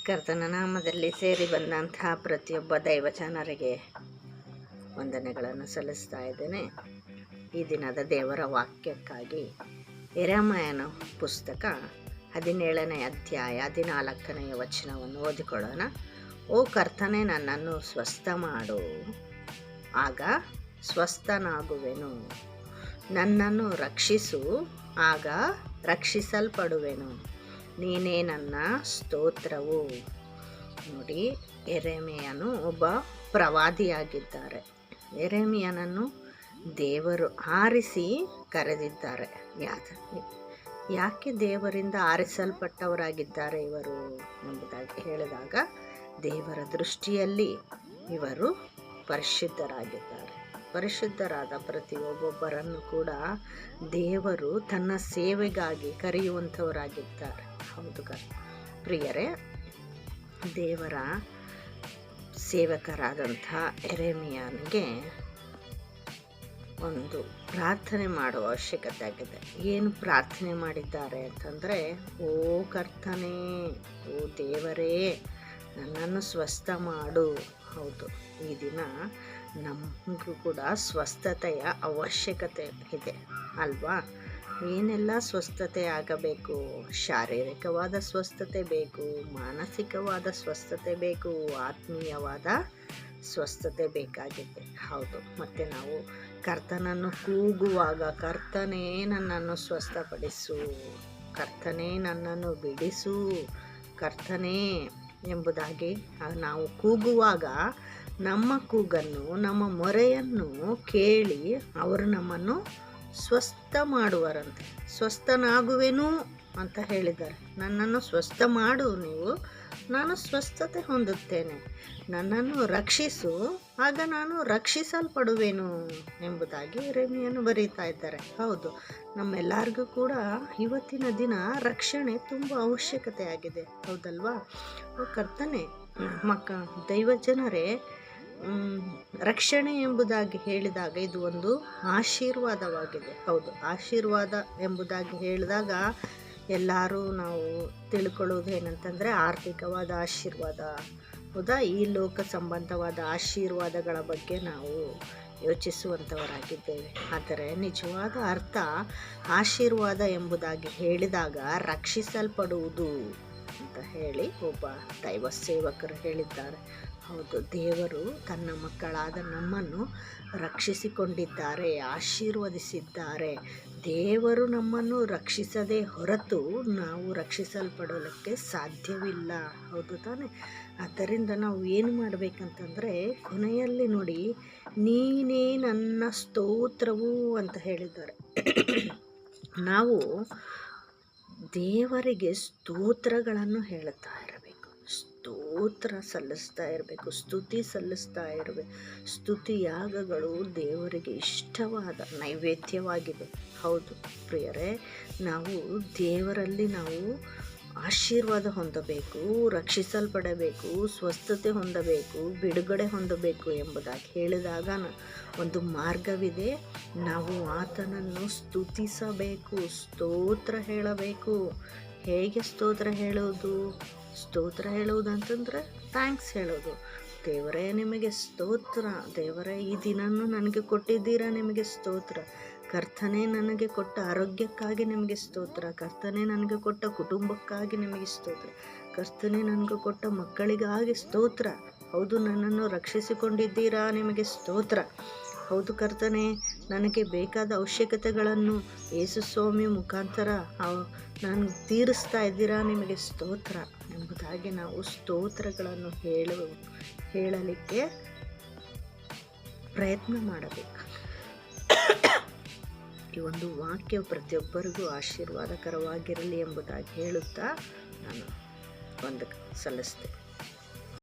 ಕರ್ತನ ನಾಮದಲ್ಲಿ ಸೇರಿ ಬಂದಂತಹ ಪ್ರತಿಯೊಬ್ಬ ದೈವಜನರಿಗೆ ವಂದನೆಗಳನ್ನು ಸಲ್ಲಿಸ್ತಾ ಇದ್ದೇನೆ. ಈ ದಿನದ ದೇವರ ವಾಕ್ಯಕ್ಕಾಗಿ ಯೆರೆಮೀಯನ ಪುಸ್ತಕ 17ನೇ ಅಧ್ಯಾಯ 14ನೇ ವಚನವನ್ನು ಓದಿಕೊಳ್ಳೋಣ. ಓ ಕರ್ತನೇ, ನನ್ನನ್ನು ಸ್ವಸ್ಥ ಮಾಡು, ಆಗ ಸ್ವಸ್ಥನಾಗುವೆನು. ನನ್ನನ್ನು ರಕ್ಷಿಸು, ಆಗ ರಕ್ಷಿಸಲ್ಪಡುವೆನು. ನೀನೇ ನನ್ನ ಸ್ತೋತ್ರವು. ನೋಡಿ, ಯೆರೆಮೀಯನು ಒಬ್ಬ ಪ್ರವಾದಿಯಾಗಿದ್ದಾರೆ. ಯೆರೆಮೀಯನನ್ನು ದೇವರು ಆರಿಸಿ ಕರೆದಿದ್ದಾರೆ. ಯಾಕೆ ದೇವರಿಂದ ಆರಿಸಲ್ಪಟ್ಟವರಾಗಿದ್ದಾರೆ ಇವರು ಎಂಬುದಾಗಿ ಹೇಳಿದಾಗ, ದೇವರ ದೃಷ್ಟಿಯಲ್ಲಿ ಇವರು ಪರಿಶುದ್ಧರಾಗಿದ್ದಾರೆ. ಪರಿಶುದ್ಧರಾದ ಪ್ರತಿಯೊಬ್ಬೊಬ್ಬರನ್ನು ಕೂಡ ದೇವರು ತನ್ನ ಸೇವೆಗಾಗಿ ಕರೆಯುವಂಥವರಾಗಿದ್ದಾರೆ. ಹೌದು ಪ್ರಿಯರೇ, ದೇವರ ಸೇವಕರಾದಂಥ ಯೆರೆಮೀಯನಿಗೆ ಒಂದು ಪ್ರಾರ್ಥನೆ ಮಾಡುವ ಅವಶ್ಯಕತೆ ಆಗಿದೆ. ಏನು ಪ್ರಾರ್ಥನೆ ಮಾಡಿದ್ದಾರೆ ಅಂತಂದರೆ, ಓ ಕರ್ತನೇ, ಓ ದೇವರೇ, ನನ್ನನ್ನು ಸ್ವಸ್ಥ ಮಾಡು. ಹೌದು, ಈ ದಿನ ನಮಗೂ ಕೂಡ ಸ್ವಸ್ಥತೆಯ ಅವಶ್ಯಕತೆ ಇದೆ ಅಲ್ವಾ? ಏನೆಲ್ಲ ಸ್ವಸ್ಥತೆ ಆಗಬೇಕು? ಶಾರೀರಿಕವಾದ ಸ್ವಸ್ಥತೆ ಬೇಕು, ಮಾನಸಿಕವಾದ ಸ್ವಸ್ಥತೆ ಬೇಕು, ಆತ್ಮೀಯವಾದ ಸ್ವಸ್ಥತೆ ಬೇಕಾಗಿದೆ. ಹೌದು, ಮತ್ತು ನಾವು ಕರ್ತನನ್ನು ಕೂಗುವಾಗ, ಕರ್ತನೇ ನನ್ನನ್ನು ಸ್ವಸ್ಥಪಡಿಸು, ಕರ್ತನೇ ನನ್ನನ್ನು ಬಿಡಿಸು, ಕರ್ತನೇ ಎಂಬುದಾಗಿ ನಾವು ಕೂಗುವಾಗ ನಮ್ಮ ಕೂಗನ್ನು, ನಮ್ಮ ಮೊರೆಯನ್ನು ಕೇಳಿ ಅವರು ನಮ್ಮನ್ನು ಸ್ವಸ್ಥ ಮಾಡುವರಂತೆ. ಸ್ವಸ್ಥನಾಗುವೆನು ಅಂತ ಹೇಳಿದ್ದಾರೆ. ನನ್ನನ್ನು ಸ್ವಸ್ಥ ಮಾಡು ನೀವು, ನಾನು ಸ್ವಸ್ಥತೆ ಹೊಂದುತ್ತೇನೆ. ನನ್ನನ್ನು ರಕ್ಷಿಸು, ಆಗ ನಾನು ರಕ್ಷಿಸಲ್ಪಡುವೆನು ಎಂಬುದಾಗಿ ಯೆರೆಮೀಯನು ಬರೀತಾ ಇದ್ದಾರೆ. ಹೌದು, ನಮ್ಮೆಲ್ಲರಿಗೂ ಕೂಡ ಇವತ್ತಿನ ದಿನ ರಕ್ಷಣೆ ತುಂಬ ಅವಶ್ಯಕತೆ ಆಗಿದೆ. ಹೌದಲ್ವಾ? ಕರ್ತನೆ ದೈವಜನರೇ, ರಕ್ಷಣೆ ಎಂಬುದಾಗಿ ಹೇಳಿದಾಗ ಇದು ಒಂದು ಆಶೀರ್ವಾದವಾಗಿದೆ. ಹೌದು, ಆಶೀರ್ವಾದ ಎಂಬುದಾಗಿ ಹೇಳಿದಾಗ ಎಲ್ಲರೂ ನಾವು ತಿಳ್ಕೊಳ್ಳೋದು ಏನಂತಂದರೆ ಆರ್ಥಿಕವಾದ ಆಶೀರ್ವಾದ. ಹೌದಾ? ಈ ಲೋಕ ಸಂಬಂಧವಾದ ಆಶೀರ್ವಾದಗಳ ಬಗ್ಗೆ ನಾವು ಯೋಚಿಸುವಂಥವರಾಗಿದ್ದೇವೆ. ಆದರೆ ನಿಜವಾದ ಅರ್ಥ ಆಶೀರ್ವಾದ ಎಂಬುದಾಗಿ ಹೇಳಿದಾಗ ರಕ್ಷಿಸಲ್ಪಡುವುದು ಅಂತ ಹೇಳಿ ಒಬ್ಬ ದೈವ ಸೇವಕರು ಹೇಳಿದ್ದಾರೆ. ಹೌದು, ದೇವರು ತನ್ನ ಮಕ್ಕಳಾದ ನಮ್ಮನ್ನು ರಕ್ಷಿಸಿಕೊಂಡಿದ್ದಾರೆ, ಆಶೀರ್ವದಿಸಿದ್ದಾರೆ. ದೇವರು ನಮ್ಮನ್ನು ರಕ್ಷಿಸದೆ ಹೊರತು ನಾವು ರಕ್ಷಿಸಲ್ಪಡೋದಕ್ಕೆ ಸಾಧ್ಯವಿಲ್ಲ. ಹೌದು ತಾನೆ? ಆದ್ದರಿಂದ ನಾವು ಏನು ಮಾಡಬೇಕಂತಂದರೆ, ಕೊನೆಯಲ್ಲಿ ನೋಡಿ, ನೀನೇ ನನ್ನ ಸ್ತೋತ್ರವು ಅಂತ ಹೇಳಿದ್ದಾರೆ. ನಾವು ದೇವರಿಗೆ ಸ್ತೋತ್ರಗಳನ್ನು ಹೇಳುತ್ತಾ ಇರಬೇಕು, ಸ್ತೋತ್ರ ಸಲ್ಲಿಸ್ತಾ ಇರಬೇಕು, ಸ್ತುತಿ ಸಲ್ಲಿಸ್ತಾ ಇರಬೇಕು. ಸ್ತುತಿ ಯಾಗಗಳು ದೇವರಿಗೆ ಇಷ್ಟವಾದ ನೈವೇದ್ಯವಾಗಿದೆ. ಹೌದು ಪ್ರಿಯರೇ, ನಾವು ದೇವರಲ್ಲಿ ನಾವು ಆಶೀರ್ವಾದ ಹೊಂದಬೇಕು, ರಕ್ಷಿಸಲ್ಪಡಬೇಕು, ಸ್ವಸ್ಥತೆ ಹೊಂದಬೇಕು, ಬಿಡುಗಡೆ ಹೊಂದಬೇಕು ಎಂಬುದಾಗಿ ಹೇಳಿದಾಗ ಒಂದು ಮಾರ್ಗವಿದೆ. ನಾವು ಆತನನ್ನು ಸ್ತುತಿಸಬೇಕು, ಸ್ತೋತ್ರ ಹೇಳಬೇಕು. ಹೇಗೆ ಸ್ತೋತ್ರ ಹೇಳೋದು? ಸ್ತೋತ್ರ ಹೇಳುವುದು ಅಂತಂದರೆ ಥ್ಯಾಂಕ್ಸ್ ಹೇಳೋದು. ದೇವರೇ ನಿಮಗೆ ಸ್ತೋತ್ರ, ದೇವರೇ ಈ ದಿನವನ್ನು ನನಗೆ ಕೊಟ್ಟಿದ್ದೀರಾ, ನಿಮಗೆ ಸ್ತೋತ್ರ. ಕರ್ತನೇ ನನಗೆ ಕೊಟ್ಟ ಆರೋಗ್ಯಕ್ಕಾಗಿ ನಿಮಗೆ ಸ್ತೋತ್ರ. ಕರ್ತನೇ ನನಗೆ ಕೊಟ್ಟ ಕುಟುಂಬಕ್ಕಾಗಿ ನಿಮಗೆ ಸ್ತೋತ್ರ. ಕರ್ತನೇ ನನಗೆ ಕೊಟ್ಟ ಮಕ್ಕಳಿಗಾಗಿ ಸ್ತೋತ್ರ. ಹೌದು, ನನ್ನನ್ನು ರಕ್ಷಿಸಿಕೊಂಡಿದ್ದೀರಾ, ನಿಮಗೆ ಸ್ತೋತ್ರ. ಹೌದು ಕರ್ತನೇ, ನನಗೆ ಬೇಕಾದ ಅವಶ್ಯಕತೆಗಳನ್ನು ಯೇಸು ಸ್ವಾಮಿ ಮುಖಾಂತರ ನಾನು ತೀರಿಸ್ತಾ ಇದ್ದೀರಾ, ನಿಮಗೆ ಸ್ತೋತ್ರ ಎಂಬುದಾಗಿ ನಾವು ಸ್ತೋತ್ರಗಳನ್ನು ಹೇಳಲಿಕ್ಕೆ ಪ್ರಯತ್ನ ಮಾಡಬೇಕು. ಈ ಒಂದು ವಾಕ್ಯ ಪ್ರತಿಯೊಬ್ಬರಿಗೂ ಆಶೀರ್ವಾದಕರವಾಗಿರಲಿ ಎಂಬುದಾಗಿ ಹೇಳುತ್ತಾ ನಾನು ಸಲ್ಲಿಸ್ತೇನೆ.